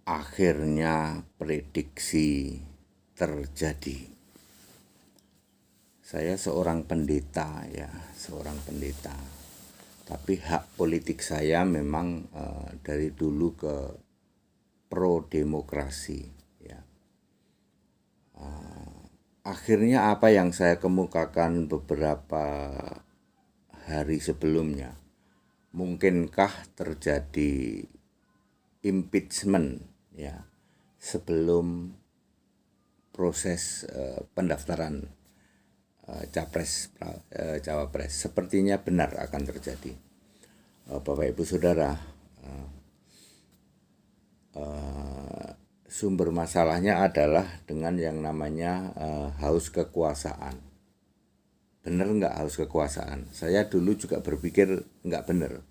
Akhirnya prediksi terjadi. Saya seorang pendeta ya, seorang pendeta. Tapi hak politik saya memang dari dulu ke pro demokrasi ya. Akhirnya apa yang saya kemukakan beberapa hari sebelumnya, mungkinkah terjadi impeachment ya sebelum proses pendaftaran cawapres? Sepertinya benar akan terjadi. Bapak Ibu Saudara, sumber masalahnya adalah dengan yang namanya haus kekuasaan. Benar nggak haus kekuasaan? Saya dulu juga berpikir nggak benar.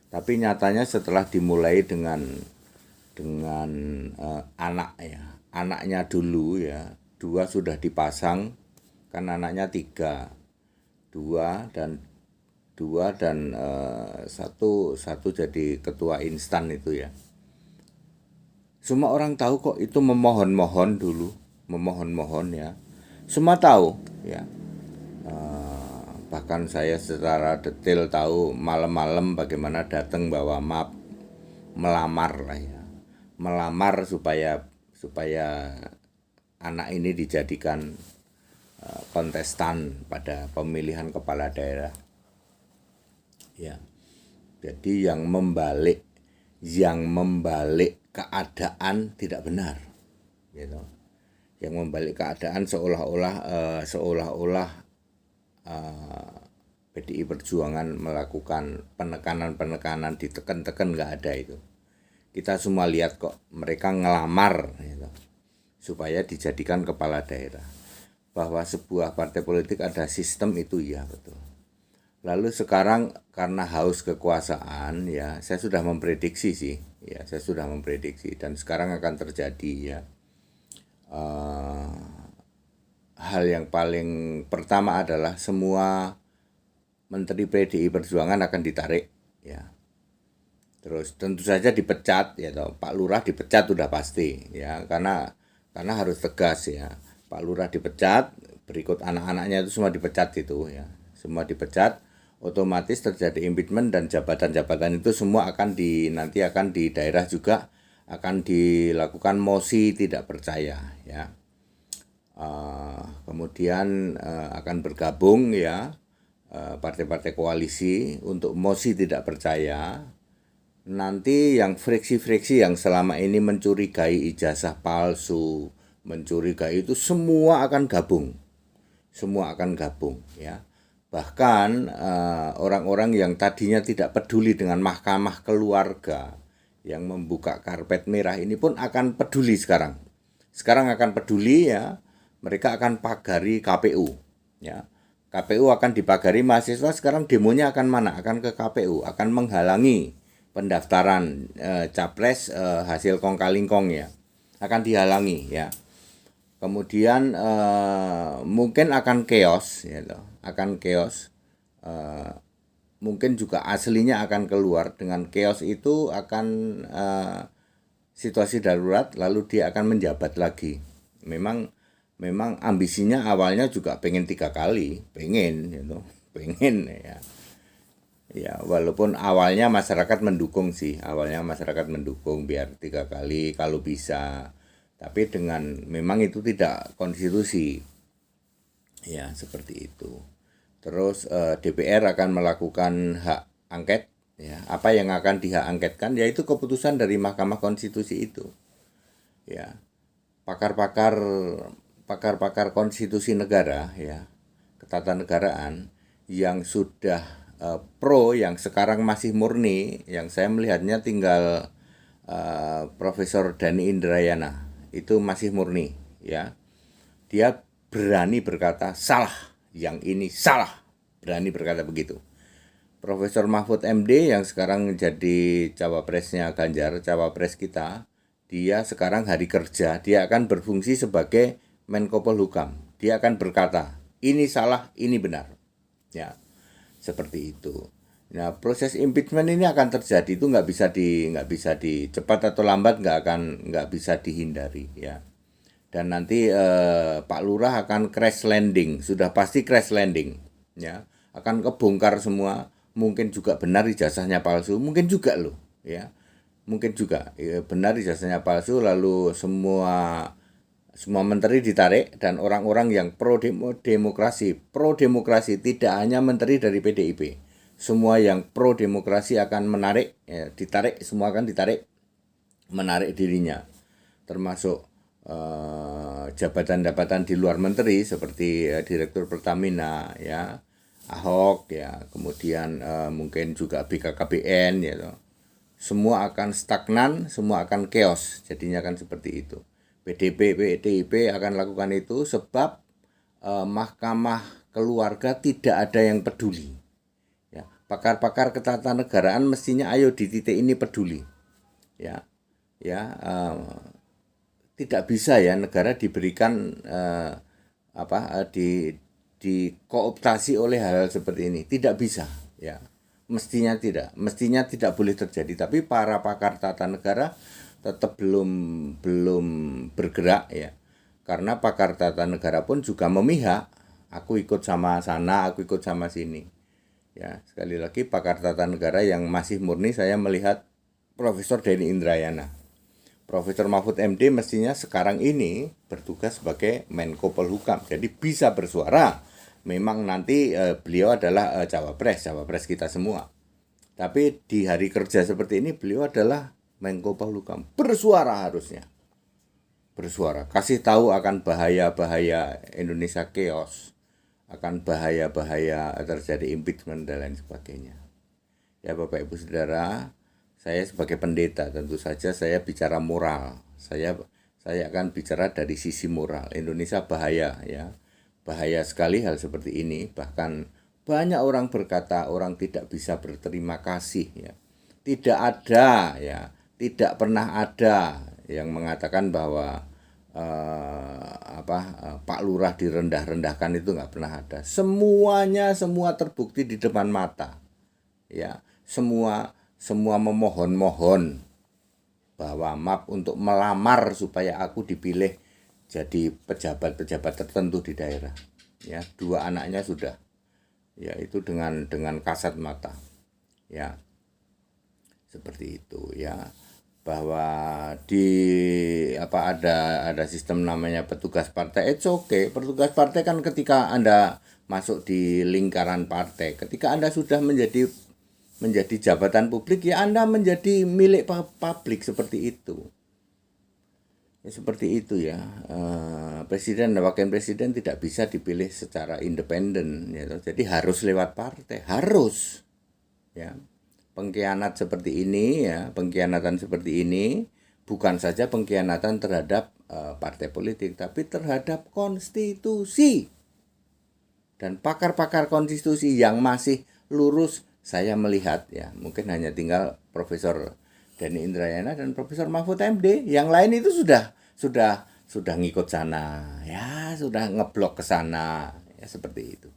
Tapi nyatanya setelah dimulai dengan anak ya, anaknya dulu ya, 2 sudah dipasang, kan anaknya 3, 2 dan satu jadi ketua instan itu ya. Semua orang tahu kok itu memohon-mohon dulu, memohon-mohon ya. Semua tahu ya. Bahkan saya secara detail tahu malam-malam bagaimana datang bawa map, melamar lah ya. Melamar supaya anak ini dijadikan kontestan pada pemilihan kepala daerah. Ya. Jadi yang membalik keadaan tidak benar, gitu. Yang membalik keadaan seolah-olah PDI Perjuangan melakukan penekanan, ditekan-tekan, nggak ada itu. Kita semua lihat kok mereka ngelamar gitu, supaya dijadikan kepala daerah. Bahwa sebuah partai politik ada sistem itu ya betul. Lalu sekarang karena haus kekuasaan ya, saya sudah memprediksi sih ya, dan sekarang akan terjadi ya. Hal yang paling pertama adalah semua menteri PDI Perjuangan akan ditarik ya. Terus tentu saja dipecat ya toh. Pak Lurah dipecat udah pasti ya, karena harus tegas ya. Pak Lurah dipecat, berikut anak-anaknya itu semua dipecat itu ya. Semua dipecat, otomatis terjadi impeachment dan jabatan-jabatan itu semua nanti akan di daerah juga akan dilakukan mosi tidak percaya ya. Kemudian akan bergabung ya partai-partai koalisi untuk mosi tidak percaya. Nanti yang friksi-friksi yang selama ini mencurigai ijazah palsu, mencurigai itu semua akan gabung. Semua akan gabung ya. Bahkan orang-orang yang tadinya tidak peduli dengan mahkamah keluarga yang membuka karpet merah ini pun akan peduli sekarang. Sekarang akan peduli ya. Mereka akan pagari KPU ya. KPU akan dipagari, mahasiswa sekarang demonya akan mana? Akan ke KPU, akan menghalangi pendaftaran capres hasil kong-kalingkong ya. Akan dihalangi ya. Kemudian mungkin akan chaos ya, akan chaos. Mungkin juga aslinya akan keluar. Dengan chaos itu akan situasi darurat, lalu dia akan menjabat lagi. Memang ambisinya awalnya juga pengen 3 kali, pengen ya. Ya, walaupun awalnya masyarakat mendukung sih, biar 3 kali kalau bisa. Tapi memang itu tidak konstitusi. Ya, seperti itu. Terus DPR akan melakukan hak angket ya. Apa yang akan dihak angketkan yaitu keputusan dari Mahkamah Konstitusi itu. Ya. Pakar-pakar konstitusi negara ya, ketatanegaraan yang sudah pro, yang sekarang masih murni, yang saya melihatnya tinggal Profesor Dhani Indrayana, itu masih murni ya. Dia berani berkata salah, yang ini salah, berani berkata begitu. Profesor Mahfud MD yang sekarang jadi cawapresnya Ganjar, cawapres kita, dia sekarang hari kerja, dia akan berfungsi sebagai Menko Polhukam. Dia akan berkata, ini salah, ini benar. Ya, seperti itu. Nah, proses impeachment ini akan terjadi, itu nggak bisa di cepat atau lambat, nggak bisa dihindari ya. Dan nanti Pak Lurah akan crash landing, sudah pasti crash landing ya. Akan kebongkar semua, mungkin juga benar ijazahnya palsu, mungkin juga loh ya. Mungkin juga ya, benar ijazahnya palsu, lalu semua menteri ditarik, dan orang-orang yang pro demokrasi tidak hanya menteri dari PDIP, semua yang pro demokrasi akan menarik ya, ditarik, semua akan ditarik, menarik dirinya, termasuk jabatan-jabatan di luar menteri seperti Direktur Pertamina ya, Ahok ya, kemudian mungkin juga BKKBN ya, semua akan stagnan, semua akan chaos, jadinya kan seperti itu. PDIP akan lakukan itu sebab Mahkamah Keluarga tidak ada yang peduli. Ya, pakar-pakar ketatanegaraan mestinya ayo di titik ini peduli. Ya, ya tidak bisa ya negara diberikan dikooptasi oleh hal-hal seperti ini. Tidak bisa ya. Mestinya tidak boleh terjadi. Tapi para pakar tata negara tetap belum bergerak ya, karena pakar tata negara pun juga memihak, aku ikut sama sana, aku ikut sama sini ya. Sekali lagi, pakar tata negara yang masih murni saya melihat Profesor Denny Indrayana. Profesor Mahfud MD mestinya sekarang ini bertugas sebagai Menko Polhukam, jadi bisa bersuara. Memang nanti beliau adalah cawapres kita semua, tapi di hari kerja seperti ini beliau adalah Menko Polhukam, bersuara harusnya. Bersuara, kasih tahu akan bahaya-bahaya Indonesia chaos, akan bahaya-bahaya terjadi impeachment dan lain sebagainya. Ya Bapak Ibu Saudara, saya sebagai pendeta tentu saja saya bicara moral. Saya akan bicara dari sisi moral. Indonesia bahaya ya. Bahaya sekali hal seperti ini, bahkan banyak orang berkata orang tidak bisa berterima kasih ya. Tidak ada ya, tidak pernah ada yang mengatakan bahwa Pak Lurah direndah-rendahkan, itu nggak pernah ada. Semua terbukti di depan mata. Ya, semua memohon-mohon bahwa maaf untuk melamar supaya aku dipilih jadi pejabat-pejabat tertentu di daerah. Ya, 2 anaknya sudah. Ya, itu dengan kasat mata. Ya. Seperti itu ya, bahwa ada sistem namanya petugas partai. It's okay. Petugas partai kan ketika Anda masuk di lingkaran partai, ketika Anda sudah menjadi jabatan publik ya Anda menjadi milik publik, seperti itu. Ya, seperti itu ya. Presiden dan wakil presiden tidak bisa dipilih secara independen ya. Jadi harus lewat partai, harus ya. Pengkhianatan seperti ini bukan saja pengkhianatan terhadap partai politik, tapi terhadap konstitusi. Dan pakar-pakar konstitusi yang masih lurus saya melihat ya, mungkin hanya tinggal Profesor Denny Indrayana dan Profesor Mahfud MD. Yang lain itu sudah ngikut sana ya, sudah ngeblok ke sana ya, seperti itu.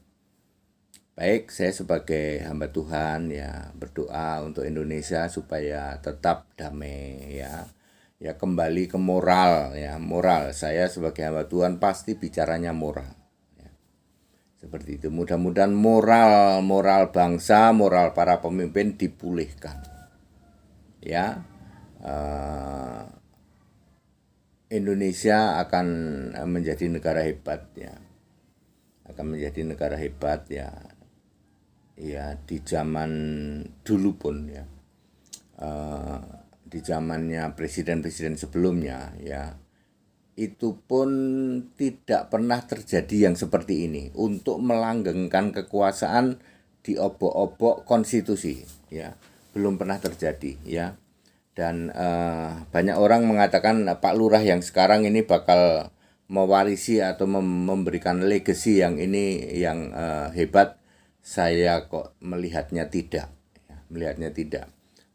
Baik, saya sebagai hamba Tuhan ya berdoa untuk Indonesia supaya tetap damai ya. Ya, kembali ke moral ya, moral. Saya sebagai hamba Tuhan pasti bicaranya moral. Ya. Seperti itu. Mudah-mudahan moral bangsa, moral para pemimpin dipulihkan. Ya. Indonesia akan menjadi negara hebat ya. Akan menjadi negara hebat ya. Ya, di zaman dulu pun ya, di zamannya presiden-presiden sebelumnya ya, itu pun tidak pernah terjadi yang seperti ini, untuk melanggengkan kekuasaan di obok-obok konstitusi ya, belum pernah terjadi ya. Dan banyak orang mengatakan Pak Lurah yang sekarang ini bakal mewarisi atau memberikan legacy yang ini yang hebat. Saya kok melihatnya tidak ya,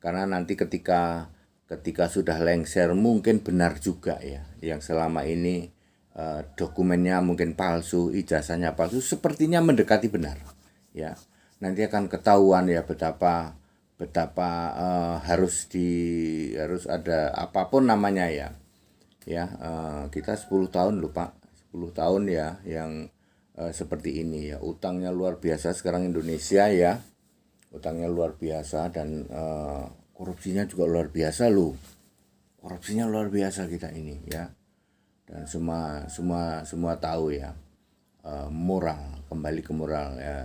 karena nanti ketika sudah lengser mungkin benar juga ya, yang selama ini dokumennya mungkin palsu, ijazahnya palsu, sepertinya mendekati benar ya. nanti akan ketahuan ya betapa betapa harus ada apapun namanya ya. Ya, kita 10 tahun loh Pak, 10 tahun ya yang seperti ini ya. Utangnya luar biasa sekarang Indonesia ya. Utangnya luar biasa dan korupsinya juga luar biasa loh. Korupsinya luar biasa kita ini ya. Dan semua tahu ya, moral, kembali ke moral ya.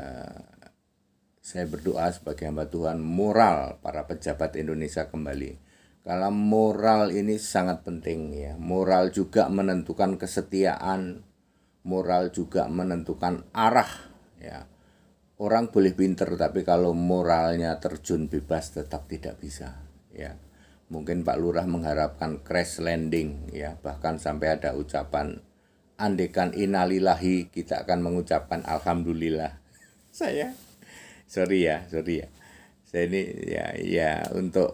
Saya berdoa sebagai hamba Tuhan, moral para pejabat Indonesia kembali. Kalau moral ini sangat penting ya. Moral juga menentukan kesetiaan, moral juga menentukan arah ya. Orang boleh pinter tapi kalau moralnya terjun bebas tetap tidak bisa ya. Mungkin Pak Lurah mengharapkan crash landing ya, bahkan sampai ada ucapan andekan innalillahi kita akan mengucapkan alhamdulillah. Saya sorry ya. Saya ini ya untuk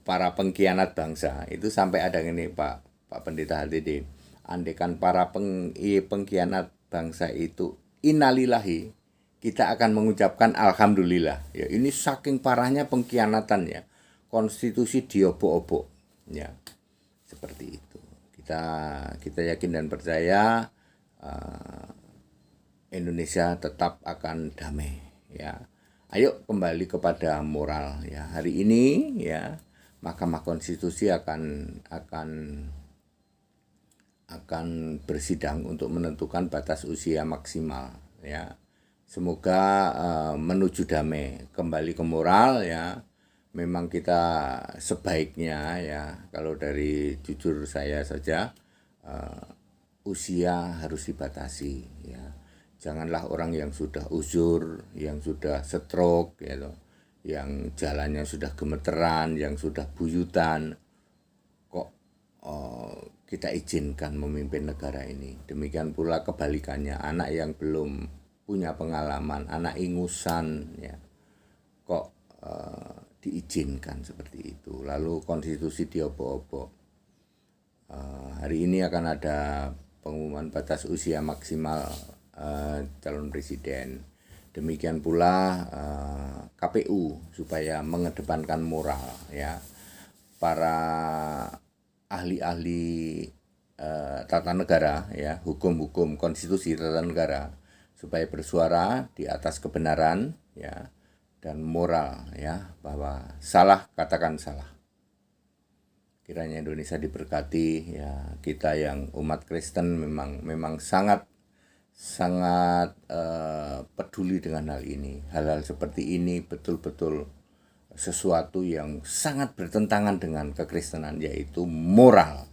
para pengkhianat bangsa itu sampai ada ini Pak Pendeta HTD. Andekan para pengkhianat bangsa itu innalillahi, kita akan mengucapkan alhamdulillah. Ya, ini saking parahnya pengkhianatan ya. Konstitusi diobok-obok ya. Seperti itu. Kita yakin dan percaya Indonesia tetap akan damai ya. Ayo kembali kepada moral ya. Hari ini ya Mahkamah Konstitusi akan bersidang untuk menentukan batas usia maksimal ya. Semoga menuju damai, kembali ke moral ya. Memang kita sebaiknya ya, kalau dari jujur saya saja usia harus dibatasi ya. Janganlah orang yang sudah uzur, yang sudah stroke gitu, yang jalannya sudah gemeteran, yang sudah buyutan kok kita izinkan memimpin negara ini. Demikian pula kebalikannya, anak yang belum punya pengalaman, anak ingusan ya, kok diizinkan seperti itu. Lalu konstitusi diobok-obok. Hari ini akan ada pengumuman batas usia maksimal calon presiden. Demikian pula KPU supaya mengedepankan moral ya. Para ahli-ahli tata negara ya, hukum konstitusi tata negara supaya bersuara di atas kebenaran ya dan moral ya, bahwa salah katakan salah. Kiranya Indonesia diberkati ya. Kita yang umat Kristen memang sangat peduli dengan hal ini. Hal-hal seperti ini betul-betul sesuatu yang sangat bertentangan dengan kekristenan, yaitu moral.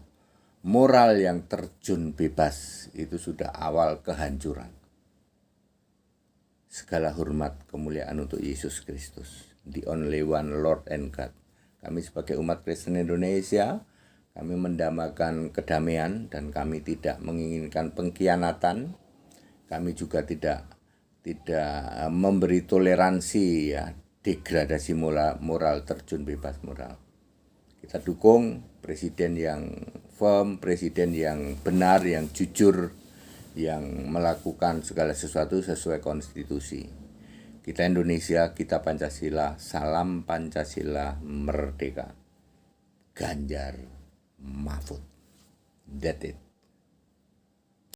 Moral yang terjun bebas itu sudah awal kehancuran. Segala hormat kemuliaan untuk Yesus Kristus, the only one Lord and God. Kami sebagai umat Kristen Indonesia, kami mendambakan kedamaian dan kami tidak menginginkan pengkhianatan. Kami juga tidak memberi toleransi ya, degradasi moral, terjun bebas moral. Kita dukung presiden yang firm, presiden yang benar, yang jujur, yang melakukan segala sesuatu sesuai konstitusi. Kita Indonesia, kita Pancasila, salam Pancasila merdeka. Ganjar Mahfud. That's it.